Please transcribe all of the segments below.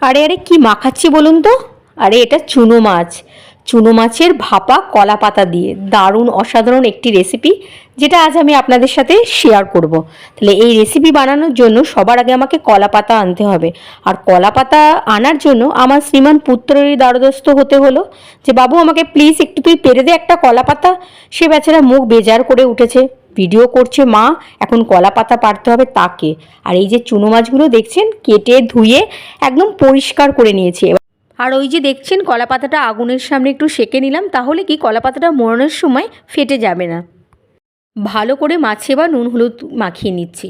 আরে আরে কি মাখাচ্ছি বলুন তো? আরে এটা চুনো মাছ, চুনো মাছের ভাপা কলা পাতা দিয়ে দারুণ অসাধারণ একটি রেসিপি, যেটা আজ আমি আপনাদের সাথে শেয়ার করব। তাহলে এই রেসিপি বানানোর জন্য সবার আগে আমাকে কলা পাতা আনতে হবে। আর কলা পাতা আনার জন্য আমার শ্রীমান পুত্রেরই দ্বারস্থ হতে হলো যে, বাবু আমাকে প্লিজ একটু তুই পেরে দে একটা কলা পাতা। সে বেচারা মুখ বেজার করে উঠেছে, ভিডিও করছে মা, এখন কলা পাতা পারতে হবে তাকে। আর এই যে চুনো মাছগুলো দেখছেন কেটে ধুয়ে একদম পরিষ্কার করে নিয়েছি। আর ওই যে দেখছেন কলা পাতাটা আগুনের সামনে একটু সেঁকে নিলাম, তাহলে কি কলা পাতাটা মোড়ানোর সময় ফেটে যাবে না। ভালো করে মাছে বা নুন হলুদ মাখিয়ে নিচ্ছি।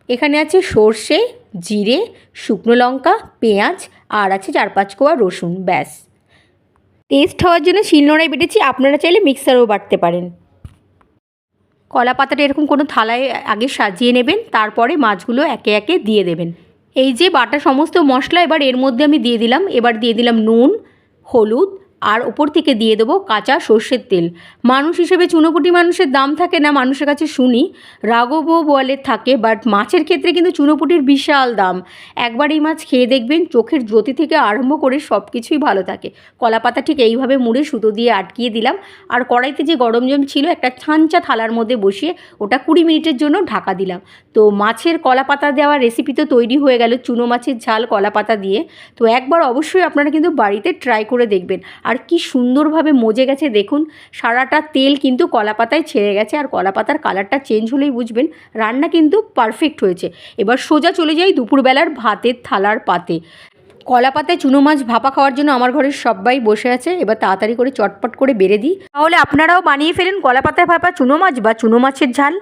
এখানে আছে সর্ষে, জিরে, শুকনো লঙ্কা, পেঁয়াজ, আর আছে 4-5 কোয়া রসুন, ব্যাস। টেস্ট হওয়ার জন্য শিলনোড়ায় বেটেছি, আপনারা চাইলে মিক্সারেও বাটতে পারেন। কলা পাতাটা এরকম কোনো থালায় আগে সাজিয়ে নেবেন, তারপরে মাছগুলো একে একে দিয়ে দেবেন। এই যে বাটা সমস্ত মশলা এবার এর মধ্যে আমি দিয়ে দিলাম। এবার দিয়ে দিলাম নুন, হলুদ, আর ওপর থেকে দিয়ে দেবো কাঁচা সর্ষের তেল। মানুষ হিসেবে চুনোপুঁটি মানুষের দাম থাকে না, মানুষের কাছে শুনি রাঘবও বলে থাকে, বাট মাছের ক্ষেত্রে কিন্তু চুনোপুঁটির বিশাল দাম। একবার এই মাছ খেয়ে দেখবেন, চোখের জ্যোতি থেকে আরম্ভ করে সব কিছুই ভালো থাকে। কলা পাতা ঠিক এইভাবে মুড়ে সুতো দিয়ে আটকিয়ে দিলাম। আর কড়াইতে যে গরম জল ছিল একটা ছাঁচা থালার মধ্যে বসিয়ে ওটা 20 মিনিটের জন্য ঢাকা দিলাম। তো মাছের কলা পাতা দেওয়া রেসিপি তো তৈরি হয়ে গেল, চুনো মাছের ঝাল কলা পাতা দিয়ে। তো একবার অবশ্যই আপনারা কিন্তু বাড়িতে ট্রাই করে দেখবেন। আর কি সুন্দরভাবে মজে গেছে দেখুন, সারাটা তেল কিন্তু কলা পাতায় ছেড়ে গেছে। আর কলা পাতার কালারটা চেঞ্জ হলেই বুঝবেন রান্না কিন্তু পারফেক্ট হয়েছে। এবার সোজা চলে যাই দুপুরবেলার ভাতের থালার পাতে। কলা পাতায় চুনো মাছ ভাপা খাওয়ার জন্য আমার ঘরের সবাই বসে আছে। এবার তাড়াতাড়ি করে চটপট করে বেড়ে দিই, তাহলে আপনারাও বানিয়ে ফেলেন কলা পাতায় ভাপা চুনো মাছ বা চুনো মাছের ঝাল।